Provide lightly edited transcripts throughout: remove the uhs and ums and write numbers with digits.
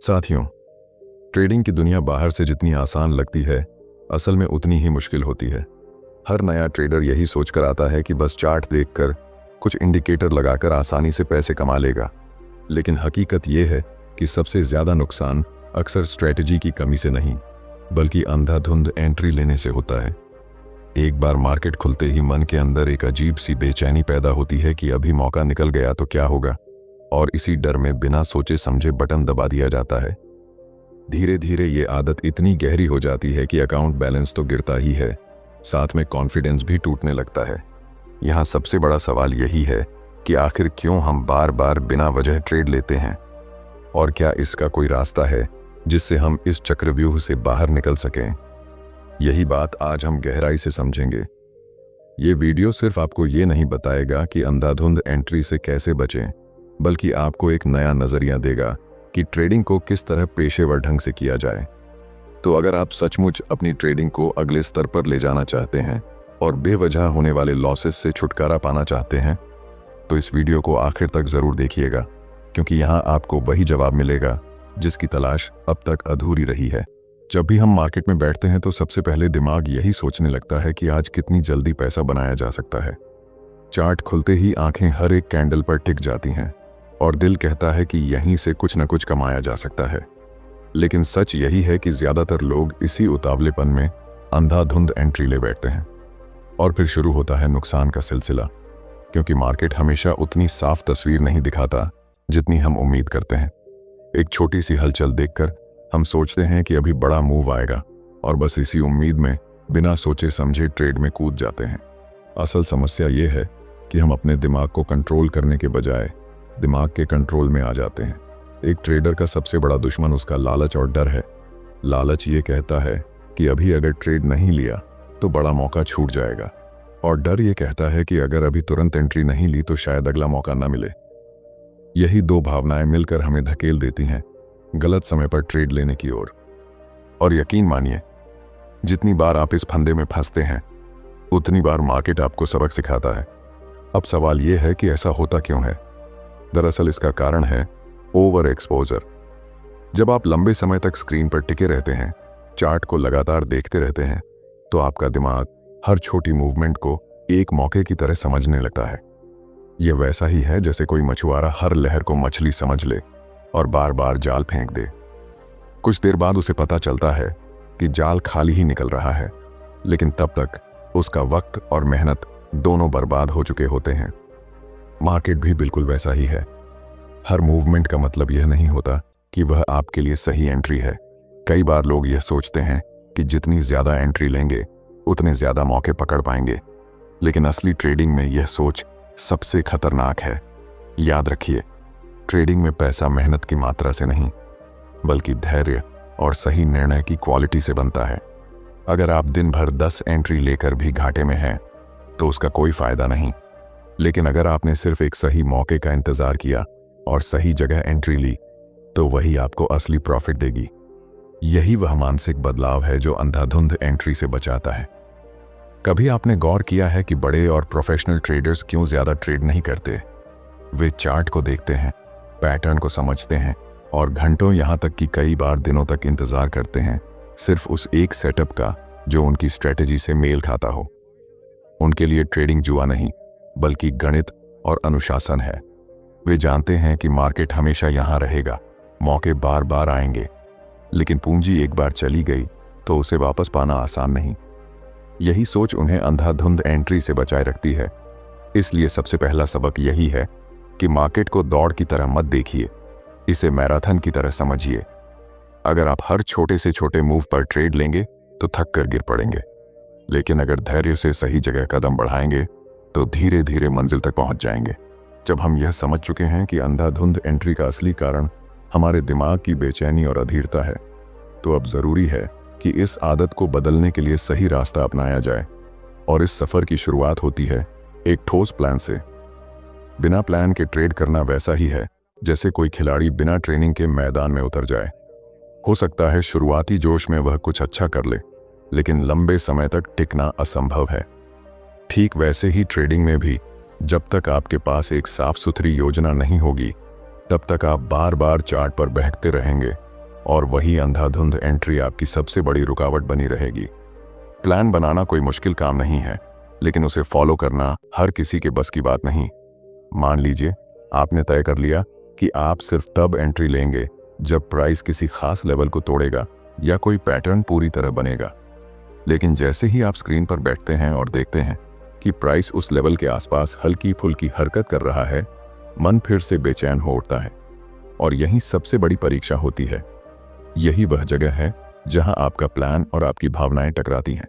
साथियों, ट्रेडिंग की दुनिया बाहर से जितनी आसान लगती है, असल में उतनी ही मुश्किल होती है। हर नया ट्रेडर यही सोचकर आता है कि बस चार्ट देखकर, कुछ इंडिकेटर लगाकर आसानी से पैसे कमा लेगा। लेकिन हकीकत यह है कि सबसे ज़्यादा नुकसान अक्सर स्ट्रेटजी की कमी से नहीं, बल्कि अंधाधुंध एंट्री लेने से होता है। एक बार मार्केट खुलते ही मन के अंदर एक अजीब सी बेचैनी पैदा होती है कि अभी मौका निकल गया तो क्या होगा, और इसी डर में बिना सोचे समझे बटन दबा दिया जाता है। धीरे धीरे ये आदत इतनी गहरी हो जाती है कि अकाउंट बैलेंस तो गिरता ही है, साथ में कॉन्फिडेंस भी टूटने लगता है। यहाँ सबसे बड़ा सवाल यही है कि आखिर क्यों हम बार बार बिना वजह ट्रेड लेते हैं, और क्या इसका कोई रास्ता है जिससे हम इस चक्रव्यूह से बाहर निकल सकें। यही बात आज हम गहराई से समझेंगे। ये वीडियो सिर्फ आपको ये नहीं बताएगा कि अंधाधुंध एंट्री से कैसे बचें, बल्कि आपको एक नया नजरिया देगा कि ट्रेडिंग को किस तरह पेशेवर ढंग से किया जाए। तो अगर आप सचमुच अपनी ट्रेडिंग को अगले स्तर पर ले जाना चाहते हैं और बेवजह होने वाले लॉसेस से छुटकारा पाना चाहते हैं, तो इस वीडियो को आखिर तक जरूर देखिएगा, क्योंकि यहाँ आपको वही जवाब मिलेगा जिसकी तलाश अब तक अधूरी रही है। जब भी हम मार्केट में बैठते हैं तो सबसे पहले दिमाग यही सोचने लगता है कि आज कितनी जल्दी पैसा बनाया जा सकता है। चार्ट खुलते ही आंखें हर एक कैंडल पर टिक जाती हैं और दिल कहता है कि यहीं से कुछ न कुछ कमाया जा सकता है। लेकिन सच यही है कि ज्यादातर लोग इसी उतावलेपन में अंधाधुंध एंट्री ले बैठते हैं, और फिर शुरू होता है नुकसान का सिलसिला, क्योंकि मार्केट हमेशा उतनी साफ तस्वीर नहीं दिखाता जितनी हम उम्मीद करते हैं। एक छोटी सी हलचल देखकर हम सोचते हैं कि अभी बड़ा मूव आएगा, और बस इसी उम्मीद में बिना सोचे समझे ट्रेड में कूद जाते हैं। असल समस्या ये है कि हम अपने दिमाग को कंट्रोल करने के बजाय दिमाग के कंट्रोल में आ जाते हैं। एक ट्रेडर का सबसे बड़ा दुश्मन उसका लालच और डर है। लालच ये कहता है कि अभी अगर ट्रेड नहीं लिया तो बड़ा मौका छूट जाएगा, और डर ये कहता है कि अगर अभी तुरंत एंट्री नहीं ली तो शायद अगला मौका न मिले। यही दो भावनाएं मिलकर हमें धकेल देती हैं गलत समय पर ट्रेड लेने की ओर। और यकीन मानिए, जितनी बार आप इस फंदे में फंसते हैं, उतनी बार मार्केट आपको सबक सिखाता है। अब सवाल यह है कि ऐसा होता क्यों है। दरअसल इसका कारण है ओवर एक्सपोजर। जब आप लंबे समय तक स्क्रीन पर टिके रहते हैं, चार्ट को लगातार देखते रहते हैं, तो आपका दिमाग हर छोटी मूवमेंट को एक मौके की तरह समझने लगता है। यह वैसा ही है जैसे कोई मछुआरा हर लहर को मछली समझ ले और बार बार जाल फेंक दे। कुछ देर बाद उसे पता चलता है कि जाल खाली ही निकल रहा है, लेकिन तब तक उसका वक्त और मेहनत दोनों बर्बाद हो चुके होते हैं। मार्केट भी बिल्कुल वैसा ही है। हर मूवमेंट का मतलब यह नहीं होता कि वह आपके लिए सही एंट्री है। कई बार लोग यह सोचते हैं कि जितनी ज्यादा एंट्री लेंगे उतने ज्यादा मौके पकड़ पाएंगे, लेकिन असली ट्रेडिंग में यह सोच सबसे खतरनाक है। याद रखिए, ट्रेडिंग में पैसा मेहनत की मात्रा से नहीं, बल्कि धैर्य और सही निर्णय की क्वालिटी से बनता है। अगर आप दिन भर 10 एंट्री लेकर भी घाटे में हैं, तो उसका कोई फायदा नहीं। लेकिन अगर आपने सिर्फ एक सही मौके का इंतजार किया और सही जगह एंट्री ली, तो वही आपको असली प्रॉफिट देगी। यही वह मानसिक बदलाव है जो अंधाधुंध एंट्री से बचाता है। कभी आपने गौर किया है कि बड़े और प्रोफेशनल ट्रेडर्स क्यों ज्यादा ट्रेड नहीं करते? वे चार्ट को देखते हैं, पैटर्न को समझते हैं, और घंटों, यहां तक कि कई बार दिनों तक इंतजार करते हैं, सिर्फ उस एक सेटअप का जो उनकी स्ट्रेटेजी से मेल खाता हो। उनके लिए ट्रेडिंग जुआ नहीं, बल्कि गणित और अनुशासन है। वे जानते हैं कि मार्केट हमेशा यहां रहेगा, मौके बार बार आएंगे, लेकिन पूंजी एक बार चली गई तो उसे वापस पाना आसान नहीं। यही सोच उन्हें अंधाधुंध एंट्री से बचाए रखती है। इसलिए सबसे पहला सबक यही है कि मार्केट को दौड़ की तरह मत देखिए, इसे मैराथन की तरह समझिए। अगर आप हर छोटे से छोटे मूव पर ट्रेड लेंगे तो थक कर गिर पड़ेंगे, लेकिन अगर धैर्य से सही जगह कदम बढ़ाएंगे तो धीरे धीरे मंजिल तक पहुंच जाएंगे। जब हम यह समझ चुके हैं कि अंधाधुंध एंट्री का असली कारण हमारे दिमाग की बेचैनी और अधीरता है, तो अब जरूरी है कि इस आदत को बदलने के लिए सही रास्ता अपनाया जाए। और इस सफर की शुरुआत होती है एक ठोस प्लान से। बिना प्लान के ट्रेड करना वैसा ही है जैसे कोई खिलाड़ी बिना ट्रेनिंग के मैदान में उतर जाए। हो सकता है शुरुआती जोश में वह कुछ अच्छा कर ले, लेकिन लंबे समय तक टिकना असंभव है। ठीक वैसे ही ट्रेडिंग में भी जब तक आपके पास एक साफ सुथरी योजना नहीं होगी, तब तक आप बार बार चार्ट पर बहकते रहेंगे और वही अंधाधुंध एंट्री आपकी सबसे बड़ी रुकावट बनी रहेगी। प्लान बनाना कोई मुश्किल काम नहीं है, लेकिन उसे फॉलो करना हर किसी के बस की बात नहीं। मान लीजिए आपने तय कर लिया कि आप सिर्फ तब एंट्री लेंगे जब प्राइस किसी खास लेवल को तोड़ेगा या कोई पैटर्न पूरी तरह बनेगा। लेकिन जैसे ही आप स्क्रीन पर बैठते हैं और देखते हैं कि प्राइस उस लेवल के आसपास हल्की फुल्की हरकत कर रहा है, मन फिर से बेचैन हो उठता है। और यही सबसे बड़ी परीक्षा होती है। यही वह जगह है जहां आपका प्लान और आपकी भावनाएं टकराती हैं।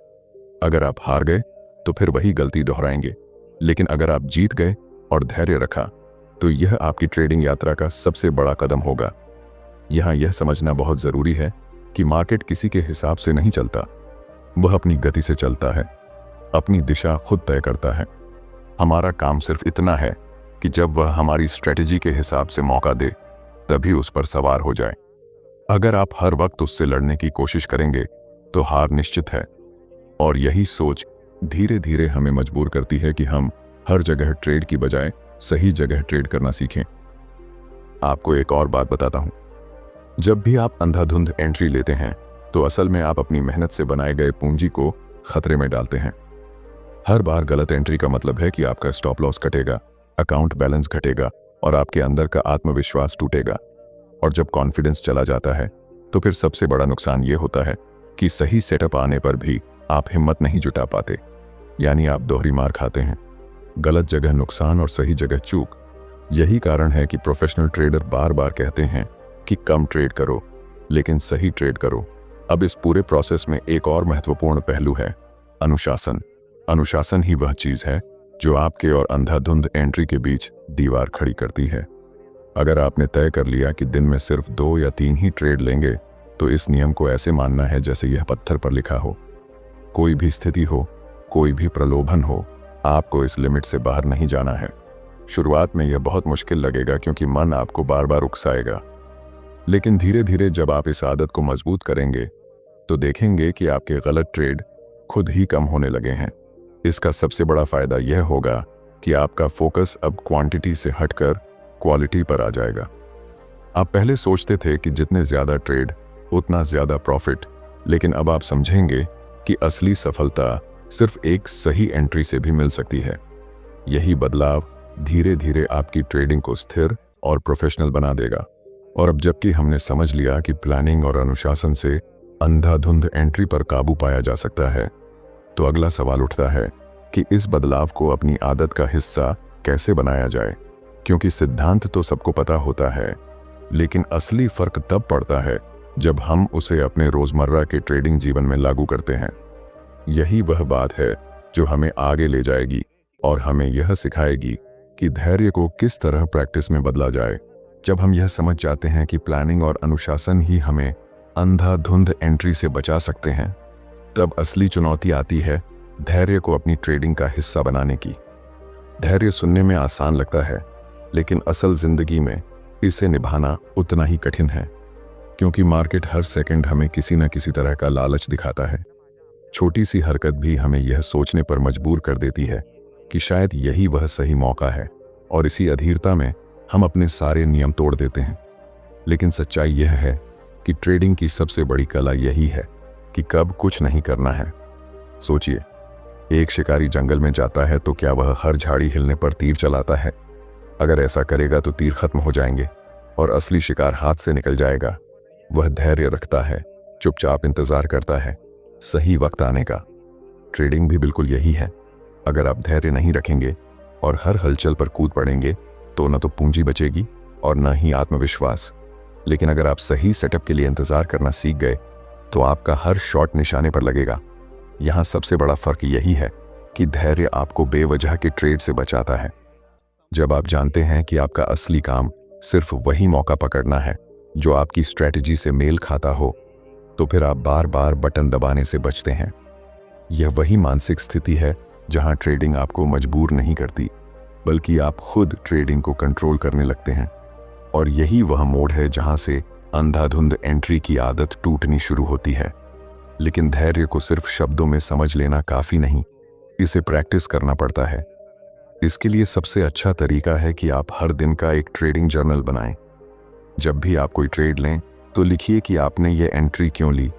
अगर आप हार गए तो फिर वही गलती दोहराएंगे, लेकिन अगर आप जीत गए और धैर्य रखा तो यह आपकी ट्रेडिंग यात्रा का सबसे बड़ा कदम होगा। यहां यह समझना बहुत जरूरी है कि मार्केट किसी के हिसाब से नहीं चलता, वह अपनी गति से चलता है, अपनी दिशा खुद तय करता है। हमारा काम सिर्फ इतना है कि जब वह हमारी स्ट्रेटजी के हिसाब से मौका दे तभी उस पर सवार हो जाए। अगर आप हर वक्त उससे लड़ने की कोशिश करेंगे तो हार निश्चित है। और यही सोच धीरे धीरे हमें मजबूर करती है कि हम हर जगह ट्रेड की बजाय सही जगह ट्रेड करना सीखें। आपको एक और बात बताता हूं, जब भी आप अंधाधुंध एंट्री लेते हैं तो असल में आप अपनी मेहनत से बनाए गए पूंजी को खतरे में डालते हैं। हर बार गलत एंट्री का मतलब है कि आपका स्टॉप लॉस कटेगा, अकाउंट बैलेंस घटेगा और आपके अंदर का आत्मविश्वास टूटेगा। और जब कॉन्फिडेंस चला जाता है तो फिर सबसे बड़ा नुकसान ये होता है कि सही सेटअप आने पर भी आप हिम्मत नहीं जुटा पाते, यानी आप दोहरी मार खाते हैं। गलत जगह नुकसान और सही जगह चूक। यही कारण है कि प्रोफेशनल ट्रेडर बार बार कहते हैं कि कम ट्रेड करो लेकिन सही ट्रेड करो। अब इस पूरे प्रोसेस में एक और महत्वपूर्ण पहलू है, अनुशासन। अनुशासन ही वह चीज है जो आपके और अंधाधुंध एंट्री के बीच दीवार खड़ी करती है। अगर आपने तय कर लिया कि दिन में सिर्फ 2 या 3 ही ट्रेड लेंगे तो इस नियम को ऐसे मानना है जैसे यह पत्थर पर लिखा हो। कोई भी स्थिति हो, कोई भी प्रलोभन हो, आपको इस लिमिट से बाहर नहीं जाना है। शुरुआत में यह बहुत मुश्किल लगेगा क्योंकि मन आपको बार बार उकसाएगा, लेकिन धीरे धीरे जब आप इस आदत को मजबूत करेंगे तो देखेंगे कि आपके गलत ट्रेड खुद ही कम होने लगे हैं। इसका सबसे बड़ा फायदा यह होगा कि आपका फोकस अब क्वांटिटी से हटकर क्वालिटी पर आ जाएगा। आप पहले सोचते थे कि जितने ज्यादा ट्रेड उतना ज्यादा प्रॉफिट, लेकिन अब आप समझेंगे कि असली सफलता सिर्फ एक सही एंट्री से भी मिल सकती है। यही बदलाव धीरे धीरे आपकी ट्रेडिंग को स्थिर और प्रोफेशनल बना देगा। और अब जबकि हमने समझ लिया कि प्लानिंग और अनुशासन से अंधाधुंध एंट्री पर काबू पाया जा सकता है, तो अगला सवाल उठता है कि इस बदलाव को अपनी आदत का हिस्सा कैसे बनाया जाए। क्योंकि सिद्धांत तो सबको पता होता है, लेकिन असली फर्क तब पड़ता है जब हम उसे अपने रोजमर्रा के ट्रेडिंग जीवन में लागू करते हैं। यही वह बात है जो हमें आगे ले जाएगी और हमें यह सिखाएगी कि धैर्य को किस तरह प्रैक्टिस में बदला जाए। जब हम यह समझ जाते हैं कि प्लानिंग और अनुशासन ही हमें अंधाधुंध एंट्री से बचा सकते हैं, तब असली चुनौती आती है धैर्य को अपनी ट्रेडिंग का हिस्सा बनाने की। धैर्य सुनने में आसान लगता है, लेकिन असल जिंदगी में इसे निभाना उतना ही कठिन है, क्योंकि मार्केट हर सेकंड हमें किसी न किसी तरह का लालच दिखाता है। छोटी सी हरकत भी हमें यह सोचने पर मजबूर कर देती है कि शायद यही वह सही मौका है, और इसी अधीरता में हम अपने सारे नियम तोड़ देते हैं। लेकिन सच्चाई यह है कि ट्रेडिंग की सबसे बड़ी कला यही है कि कब कुछ नहीं करना है। सोचिए, एक शिकारी जंगल में जाता है तो क्या वह हर झाड़ी हिलने पर तीर चलाता है? अगर ऐसा करेगा तो तीर खत्म हो जाएंगे और असली शिकार हाथ से निकल जाएगा। वह धैर्य रखता है, चुपचाप इंतजार करता है सही वक्त आने का। ट्रेडिंग भी बिल्कुल यही है। अगर आप धैर्य नहीं रखेंगे और हर हलचल पर कूद पड़ेंगे तो न तो पूंजी बचेगी और न ही आत्मविश्वास। लेकिन अगर आप सही सेटअप के लिए इंतजार करना सीख गए तो आपका हर शॉट निशाने पर लगेगा। यहां सबसे बड़ा फर्क यही है कि धैर्य आपको बेवजह के ट्रेड से बचाता है। जब आप जानते हैं कि आपका असली काम सिर्फ वही मौका पकड़ना है जो आपकी स्ट्रेटजी से मेल खाता हो, तो फिर आप बार बार बटन दबाने से बचते हैं। यह वही मानसिक स्थिति है जहां ट्रेडिंग आपको मजबूर नहीं करती, बल्कि आप खुद ट्रेडिंग को कंट्रोल करने लगते हैं। और यही वह मोड़ है जहां से अंधाधुंध एंट्री की आदत टूटनी शुरू होती है। लेकिन धैर्य को सिर्फ शब्दों में समझ लेना काफी नहीं, इसे प्रैक्टिस करना पड़ता है। इसके लिए सबसे अच्छा तरीका है कि आप हर दिन का एक ट्रेडिंग जर्नल बनाएं। जब भी आप कोई ट्रेड लें तो लिखिए कि आपने ये एंट्री क्यों ली,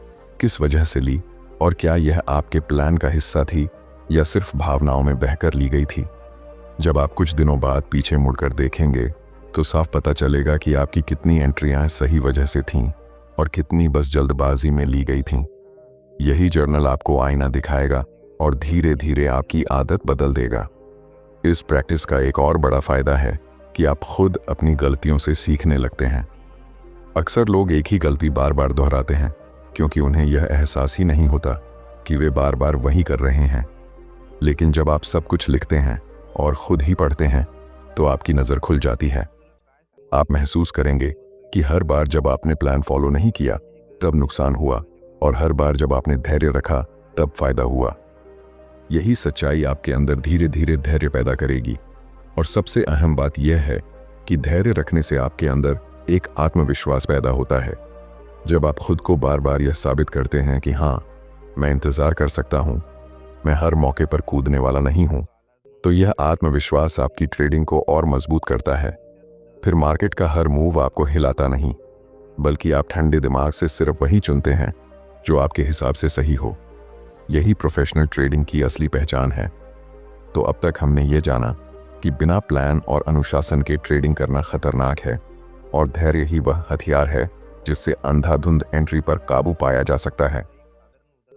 किस वजह से ली, और क्या यह आपके प्लान का हिस्सा थी या सिर्फ भावनाओं में बहकर ली गई थी। जब आप कुछ दिनों बाद पीछे मुड़कर देखेंगे तो साफ पता चलेगा कि आपकी कितनी एंट्रियां सही वजह से थीं और कितनी बस जल्दबाजी में ली गई थीं। यही जर्नल आपको आईना दिखाएगा और धीरे धीरे आपकी आदत बदल देगा। इस प्रैक्टिस का एक और बड़ा फायदा है कि आप खुद अपनी गलतियों से सीखने लगते हैं। अक्सर लोग एक ही गलती बार बार दोहराते हैं क्योंकि उन्हें यह एहसास ही नहीं होता कि वे बार बार वही कर रहे हैं। लेकिन जब आप सब कुछ लिखते हैं और खुद ही पढ़ते हैं तो आपकी नज़र खुल जाती है। आप महसूस करेंगे कि हर बार जब आपने प्लान फॉलो नहीं किया तब नुकसान हुआ, और हर बार जब आपने धैर्य रखा तब फायदा हुआ। यही सच्चाई आपके अंदर धीरे धीरे धैर्य पैदा करेगी। और सबसे अहम बात यह है कि धैर्य रखने से आपके अंदर एक आत्मविश्वास पैदा होता है। जब आप खुद को बार बार यह साबित करते हैं कि हाँ, मैं इंतज़ार कर सकता हूँ, मैं हर मौके पर कूदने वाला नहीं हूँ, तो यह आत्मविश्वास आपकी ट्रेडिंग को और मजबूत करता है। फिर मार्केट का हर मूव आपको हिलाता नहीं, बल्कि आप ठंडे दिमाग से सिर्फ वही चुनते हैं जो आपके हिसाब से सही हो। यही प्रोफेशनल ट्रेडिंग की असली पहचान है। तो अब तक हमने ये जाना कि बिना प्लान और अनुशासन के ट्रेडिंग करना खतरनाक है, और धैर्य ही वह हथियार है जिससे अंधाधुंध एंट्री पर काबू पाया जा सकता है।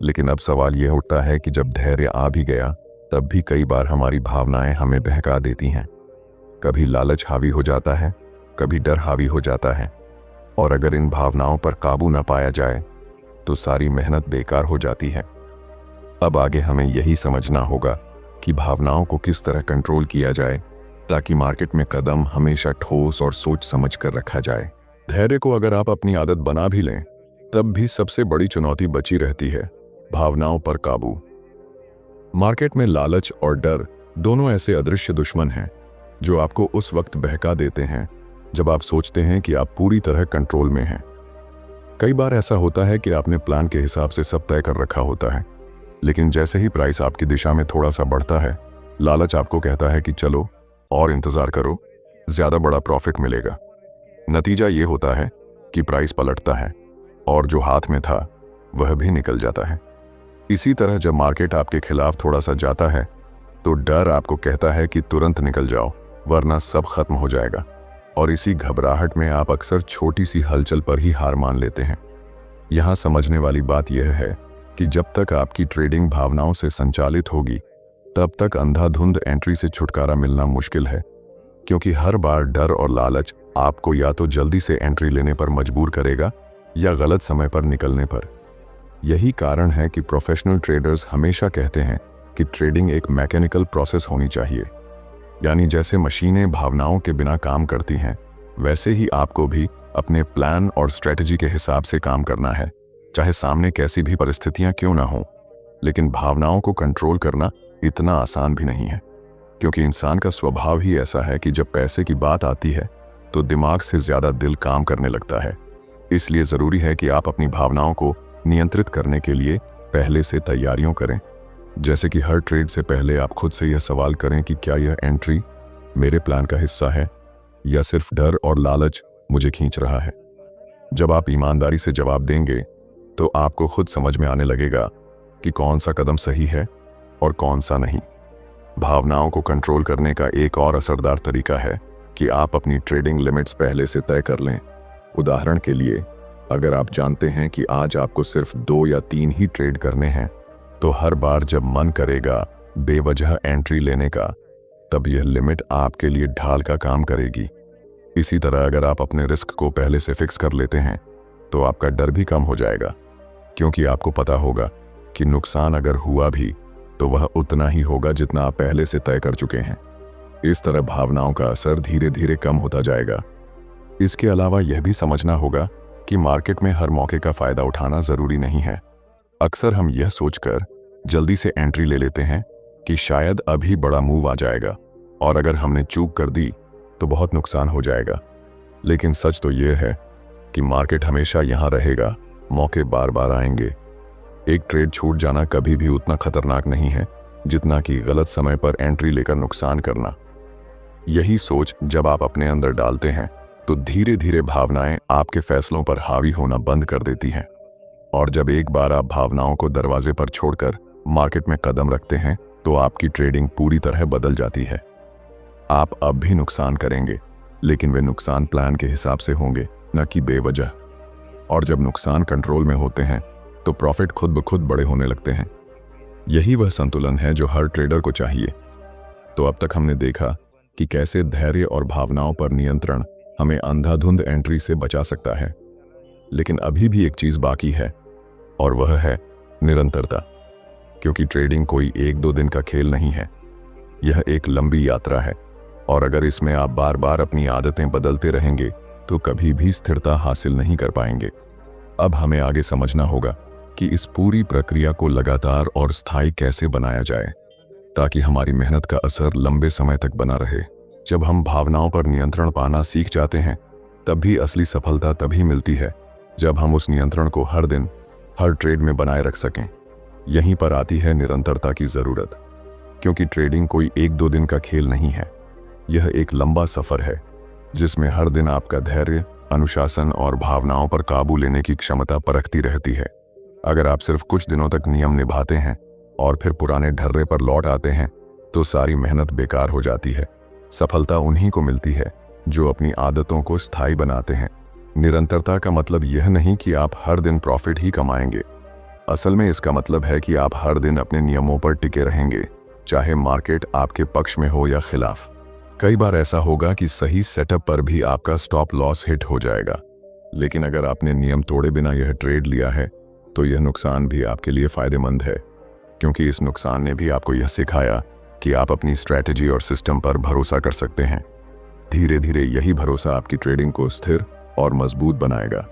लेकिन अब सवाल यह उठता है कि जब धैर्य आ भी गया तब भी कई बार हमारी भावनाएं हमें बहका देती हैं। कभी लालच हावी हो जाता है, कभी डर हावी हो जाता है, और अगर इन भावनाओं पर काबू न पाया जाए तो सारी मेहनत बेकार हो जाती है। अब आगे हमें यही समझना होगा कि भावनाओं को किस तरह कंट्रोल किया जाए ताकि मार्केट में कदम हमेशा ठोस और सोच समझ कर रखा जाए। धैर्य को अगर आप अपनी आदत बना भी लें तब भी सबसे बड़ी चुनौती बची रहती है भावनाओं पर काबू। मार्केट में लालच और डर दोनों ऐसे अदृश्य दुश्मन हैं जो आपको उस वक्त बहका देते हैं जब आप सोचते हैं कि आप पूरी तरह कंट्रोल में हैं। कई बार ऐसा होता है कि आपने प्लान के हिसाब से सब तय कर रखा होता है, लेकिन जैसे ही प्राइस आपकी दिशा में थोड़ा सा बढ़ता है, लालच आपको कहता है कि चलो और इंतजार करो, ज्यादा बड़ा प्रॉफिट मिलेगा। नतीजा ये होता है कि प्राइस पलटता है और जो हाथ में था वह भी निकल जाता है। इसी तरह जब मार्केट आपके खिलाफ थोड़ा सा जाता है तो डर आपको कहता है कि तुरंत निकल जाओ वरना सब खत्म हो जाएगा, और इसी घबराहट में आप अक्सर छोटी सी हलचल पर ही हार मान लेते हैं। यहाँ समझने वाली बात यह है कि जब तक आपकी ट्रेडिंग भावनाओं से संचालित होगी तब तक अंधाधुंध एंट्री से छुटकारा मिलना मुश्किल है, क्योंकि हर बार डर और लालच आपको या तो जल्दी से एंट्री लेने पर मजबूर करेगा या गलत समय पर निकलने पर। यही कारण है कि प्रोफेशनल ट्रेडर्स हमेशा कहते हैं कि ट्रेडिंग एक मैकेनिकल प्रोसेस होनी चाहिए, यानी जैसे मशीनें भावनाओं के बिना काम करती हैं वैसे ही आपको भी अपने प्लान और स्ट्रेटजी के हिसाब से काम करना है, चाहे सामने कैसी भी परिस्थितियां क्यों ना हो। लेकिन भावनाओं को कंट्रोल करना इतना आसान भी नहीं है, क्योंकि इंसान का स्वभाव ही ऐसा है कि जब पैसे की बात आती है तो दिमाग से ज्यादा दिल काम करने लगता है। इसलिए जरूरी है कि आप अपनी भावनाओं को नियंत्रित करने के लिए पहले से तैयारियों करें। जैसे कि हर ट्रेड से पहले आप खुद से यह सवाल करें कि क्या यह एंट्री मेरे प्लान का हिस्सा है या सिर्फ डर और लालच मुझे खींच रहा है। जब आप ईमानदारी से जवाब देंगे तो आपको खुद समझ में आने लगेगा कि कौन सा कदम सही है और कौन सा नहीं। भावनाओं को कंट्रोल करने का एक और असरदार तरीका है कि आप अपनी ट्रेडिंग लिमिट्स पहले से तय कर लें। उदाहरण के लिए, अगर आप जानते हैं कि आज आपको सिर्फ 2 या 3 ही ट्रेड करने हैं, तो हर बार जब मन करेगा बेवजह एंट्री लेने का, तब यह लिमिट आपके लिए ढाल का काम करेगी। इसी तरह अगर आप अपने रिस्क को पहले से फिक्स कर लेते हैं तो आपका डर भी कम हो जाएगा, क्योंकि आपको पता होगा कि नुकसान अगर हुआ भी तो वह उतना ही होगा जितना आप पहले से तय कर चुके हैं। इस तरह भावनाओं का असर धीरे धीरे कम होता जाएगा। इसके अलावा यह भी समझना होगा कि मार्केट में हर मौके का फायदा उठाना जरूरी नहीं है। अक्सर हम यह सोचकर जल्दी से एंट्री ले लेते हैं कि शायद अभी बड़ा मूव आ जाएगा, और अगर हमने चूक कर दी तो बहुत नुकसान हो जाएगा। लेकिन सच तो यह है कि मार्केट हमेशा यहाँ रहेगा, मौके बार बार आएंगे। एक ट्रेड छूट जाना कभी भी उतना खतरनाक नहीं है जितना कि गलत समय पर एंट्री लेकर नुकसान करना। यही सोच जब आप अपने अंदर डालते हैं तो धीरे धीरे भावनाएं आपके फैसलों पर हावी होना बंद कर देती हैं। और जब एक बार आप भावनाओं को दरवाजे पर छोड़कर मार्केट में कदम रखते हैं तो आपकी ट्रेडिंग पूरी तरह बदल जाती है। आप अब भी नुकसान करेंगे, लेकिन वे नुकसान प्लान के हिसाब से होंगे, न कि बेवजह। और जब नुकसान कंट्रोल में होते हैं तो प्रॉफिट खुद ब खुद बड़े होने लगते हैं। यही वह संतुलन है जो हर ट्रेडर को चाहिए। तो अब तक हमने देखा कि कैसे धैर्य और भावनाओं पर नियंत्रण हमें अंधाधुंध एंट्री से बचा सकता है। लेकिन अभी भी एक चीज बाकी है, और वह है निरंतरता। क्योंकि ट्रेडिंग कोई 1-2 दिन का खेल नहीं है, यह एक लंबी यात्रा है। और अगर इसमें आप बार बार अपनी आदतें बदलते रहेंगे तो कभी भी स्थिरता हासिल नहीं कर पाएंगे। अब हमें आगे समझना होगा कि इस पूरी प्रक्रिया को लगातार और स्थायी कैसे बनाया जाए, ताकि हमारी मेहनत का असर लंबे समय तक बना रहे। जब हम भावनाओं पर नियंत्रण पाना सीख जाते हैं, तब भी असली सफलता तभी मिलती है जब हम उस नियंत्रण को हर दिन, हर ट्रेड में बनाए रख सकें। यहीं पर आती है निरंतरता की जरूरत, क्योंकि ट्रेडिंग कोई 1-2 दिन का खेल नहीं है। यह एक लंबा सफर है जिसमें हर दिन आपका धैर्य, अनुशासन और भावनाओं पर काबू लेने की क्षमता परखती रहती है। अगर आप सिर्फ कुछ दिनों तक नियम निभाते हैं और फिर पुराने ढर्रे पर लौट आते हैं तो सारी मेहनत बेकार हो जाती है। सफलता उन्हीं को मिलती है जो अपनी आदतों को स्थायी बनाते हैं। निरंतरता का मतलब यह नहीं कि आप हर दिन प्रॉफिट ही कमाएंगे। असल में इसका मतलब है कि आप हर दिन अपने नियमों पर टिके रहेंगे, चाहे मार्केट आपके पक्ष में हो या खिलाफ। कई बार ऐसा होगा कि सही सेटअप पर भी आपका स्टॉप लॉस हिट हो जाएगा, लेकिन अगर आपने नियम तोड़े बिना यह ट्रेड लिया है तो यह नुकसान भी आपके लिए फायदेमंद है, क्योंकि इस नुकसान ने भी आपको यह सिखाया कि आप अपनी स्ट्रैटेजी और सिस्टम पर भरोसा कर सकते हैं। धीरे धीरे यही भरोसा आपकी ट्रेडिंग को स्थिर और मजबूत बनाएगा।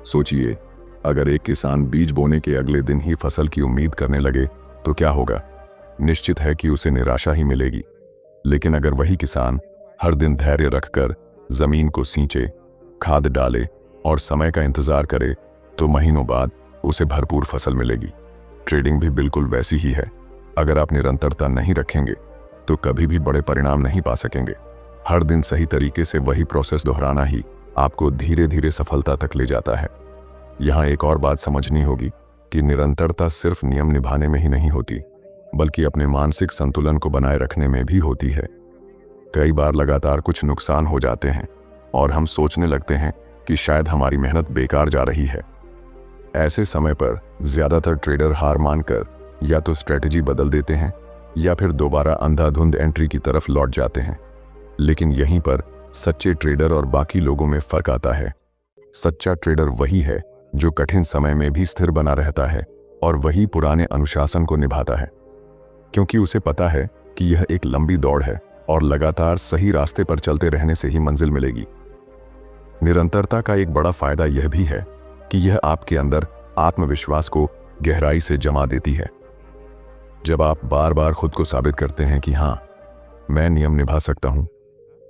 सोचिए, अगर एक किसान बीज बोने के अगले दिन ही फसल की उम्मीद करने लगे तो क्या होगा? निश्चित है कि उसे निराशा ही मिलेगी। लेकिन अगर वही किसान हर दिन धैर्य रखकर जमीन को सींचे, खाद डाले और समय का इंतजार करे तो महीनों बाद उसे भरपूर फसल मिलेगी। ट्रेडिंग भी बिल्कुल वैसी ही है। अगर आप निरंतरता नहीं रखेंगे तो कभी भी बड़े परिणाम नहीं पा सकेंगे। हर दिन सही तरीके से वही प्रोसेस दोहराना ही आपको धीरे धीरे सफलता तक ले जाता है। यहाँ एक और बात समझनी होगी कि निरंतरता सिर्फ नियम निभाने में ही नहीं होती, बल्कि अपने मानसिक संतुलन को बनाए रखने में भी होती है। कई बार लगातार कुछ नुकसान हो जाते हैं और हम सोचने लगते हैं कि शायद हमारी मेहनत बेकार जा रही है। ऐसे समय पर ज्यादातर ट्रेडर हार मानकर या तो स्ट्रेटजी बदल देते हैं या फिर दोबारा अंधाधुंध एंट्री की तरफ लौट जाते हैं। लेकिन यहीं पर सच्चे ट्रेडर और बाकी लोगों में फर्क आता है। सच्चा ट्रेडर वही है जो कठिन समय में भी स्थिर बना रहता है और वही पुराने अनुशासन को निभाता है, क्योंकि उसे पता है कि यह एक लंबी दौड़ है और लगातार सही रास्ते पर चलते रहने से ही मंजिल मिलेगी। निरंतरता का एक बड़ा फायदा यह भी है कि यह आपके अंदर आत्मविश्वास को गहराई से जमा देती है। जब आप बार बार खुद को साबित करते हैं कि हाँ, मैं नियम निभा सकता हूं,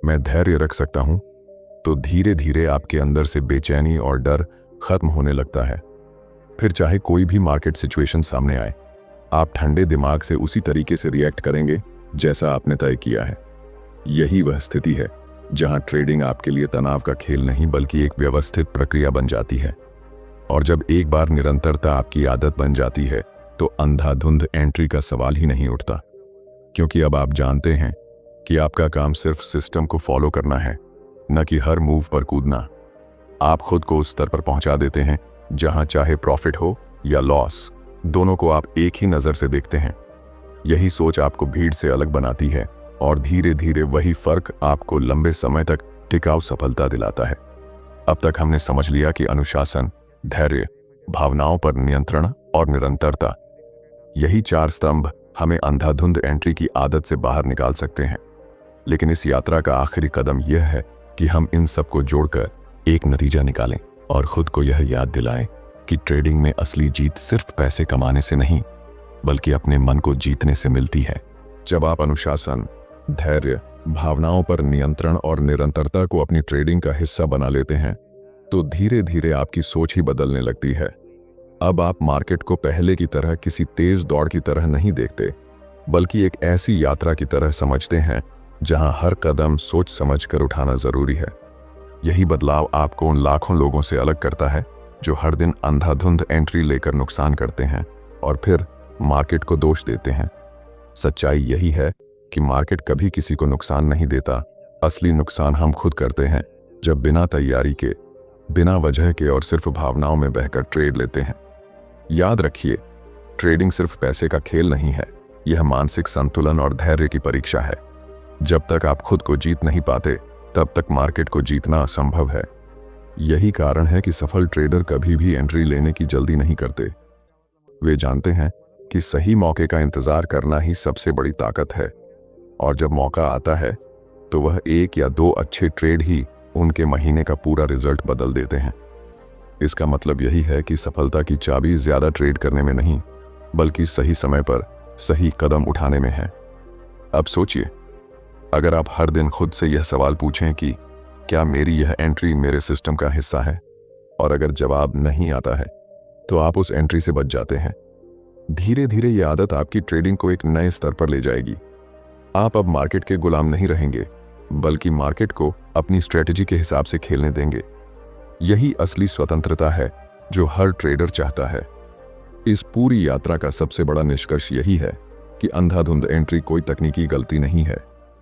मैं धैर्य रख सकता हूं, तो धीरे धीरे आपके अंदर से बेचैनी और डर खत्म होने लगता है। फिर चाहे कोई भी मार्केट सिचुएशन सामने आए, आप ठंडे दिमाग से उसी तरीके से रिएक्ट करेंगे जैसा आपने तय किया है। यही वह स्थिति है जहां ट्रेडिंग आपके लिए तनाव का खेल नहीं बल्कि एक व्यवस्थित प्रक्रिया बन जाती है। और जब एक बार निरंतरता आपकी आदत बन जाती है तो अंधाधुंध एंट्री का सवाल ही नहीं उठता, क्योंकि अब आप जानते हैं कि आपका काम सिर्फ सिस्टम को फॉलो करना है, न कि हर मूव पर कूदना। आप खुद को उस स्तर पर पहुंचा देते हैं जहां चाहे प्रॉफिट हो या लॉस, दोनों को आप एक ही नजर से देखते हैं। यही सोच आपको भीड़ से अलग बनाती है और धीरे धीरे वही फर्क आपको लंबे समय तक टिकाऊ सफलता दिलाता है। अब तक हमने समझ लिया कि अनुशासन, धैर्य, भावनाओं पर नियंत्रण और निरंतरता, यही 4 स्तंभ हमें अंधाधुंध एंट्री की आदत से बाहर निकाल सकते हैं। लेकिन इस यात्रा का आखिरी कदम यह है कि हम इन सब को जोड़कर एक नतीजा निकालें और खुद को यह याद दिलाएं कि ट्रेडिंग में असली जीत सिर्फ पैसे कमाने से नहीं, बल्कि अपने मन को जीतने से मिलती है। जब आप अनुशासन, धैर्य, भावनाओं पर नियंत्रण और निरंतरता को अपनी ट्रेडिंग का हिस्सा बना लेते हैं तो धीरे धीरे आपकी सोच ही बदलने लगती है। अब आप मार्केट को पहले की तरह किसी तेज दौड़ की तरह नहीं देखते, बल्कि एक ऐसी यात्रा की तरह समझते हैं जहां हर कदम सोच समझ कर उठाना जरूरी है। यही बदलाव आपको उन लाखों लोगों से अलग करता है जो हर दिन अंधाधुंध एंट्री लेकर नुकसान करते हैं और फिर मार्केट को दोष देते हैं। सच्चाई यही है कि मार्केट कभी किसी को नुकसान नहीं देता। असली नुकसान हम खुद करते हैं जब बिना तैयारी के, बिना वजह के और सिर्फ भावनाओं में बहकर ट्रेड लेते हैं। याद रखिए, ट्रेडिंग सिर्फ पैसे का खेल नहीं है, यह मानसिक संतुलन और धैर्य की परीक्षा है। जब तक आप खुद को जीत नहीं पाते तब तक मार्केट को जीतना असंभव है। यही कारण है कि सफल ट्रेडर कभी भी एंट्री लेने की जल्दी नहीं करते। वे जानते हैं कि सही मौके का इंतजार करना ही सबसे बड़ी ताकत है, और जब मौका आता है तो वह 1 या 2 अच्छे ट्रेड ही उनके महीने का पूरा रिजल्ट बदल देते हैं। इसका मतलब यही है कि सफलता की चाबी ज्यादा ट्रेड करने में नहीं, बल्कि सही समय पर सही कदम उठाने में है। अब सोचिए, अगर आप हर दिन खुद से यह सवाल पूछें कि क्या मेरी यह एंट्री मेरे सिस्टम का हिस्सा है, और अगर जवाब नहीं आता है तो आप उस एंट्री से बच जाते हैं। धीरे धीरे यह आदत आपकी ट्रेडिंग को एक नए स्तर पर ले जाएगी। आप अब मार्केट के गुलाम नहीं रहेंगे, बल्कि मार्केट को अपनी स्ट्रेटजी के हिसाब से खेलने देंगे। यही असली स्वतंत्रता है जो हर ट्रेडर चाहता है। इस पूरी यात्रा का सबसे बड़ा निष्कर्ष यही है कि अंधाधुंध एंट्री कोई तकनीकी गलती नहीं है,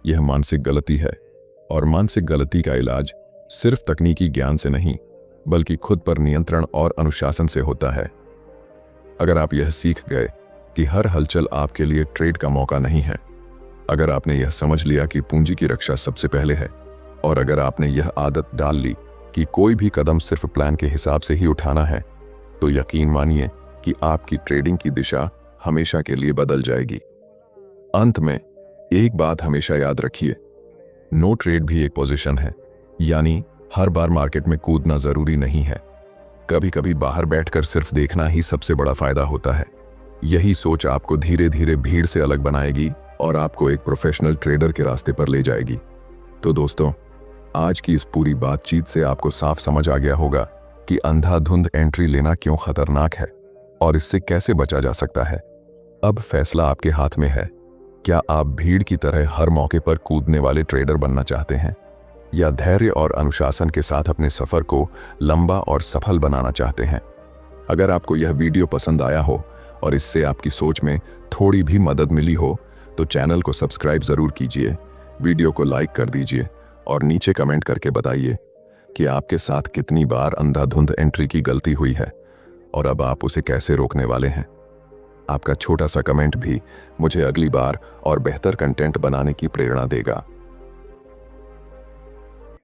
यह मानसिक गलती है, और मानसिक गलती का इलाज सिर्फ तकनीकी ज्ञान से नहीं, बल्कि खुद पर नियंत्रण और अनुशासन से होता है। अगर आप यह सीख गए कि हर हलचल आपके लिए ट्रेड का मौका नहीं है, अगर आपने यह समझ लिया कि पूंजी की रक्षा सबसे पहले है, और अगर आपने यह आदत डाल ली कि कोई भी कदम सिर्फ प्लान के हिसाब से ही उठाना है, तो यकीन मानिए कि आपकी ट्रेडिंग की दिशा हमेशा के लिए बदल जाएगी। अंत में एक बात हमेशा याद रखिए, नो ट्रेड भी एक पोजीशन है, यानी हर बार मार्केट में कूदना जरूरी नहीं है। कभी कभी बाहर बैठकर सिर्फ देखना ही सबसे बड़ा फायदा होता है। यही सोच आपको धीरे धीरे भीड़ से अलग बनाएगी और आपको एक प्रोफेशनल ट्रेडर के रास्ते पर ले जाएगी। तो दोस्तों, आज की इस पूरी बातचीत से आपको साफ समझ आ गया होगा कि अंधाधुंध एंट्री लेना क्यों खतरनाक है और इससे कैसे बचा जा सकता है। अब फैसला आपके हाथ में है। क्या आप भीड़ की तरह हर मौके पर कूदने वाले ट्रेडर बनना चाहते हैं, या धैर्य और अनुशासन के साथ अपने सफर को लंबा और सफल बनाना चाहते हैं? अगर आपको यह वीडियो पसंद आया हो और इससे आपकी सोच में थोड़ी भी मदद मिली हो तो चैनल को सब्सक्राइब जरूर कीजिए, वीडियो को लाइक कर दीजिए और नीचे कमेंट करके बताइए कि आपके साथ कितनी बार अंधाधुंध एंट्री की गलती हुई है और अब आप उसे कैसे रोकने वाले हैं। आपका छोटा सा कमेंट भी मुझे अगली बार और बेहतर कंटेंट बनाने की प्रेरणा देगा।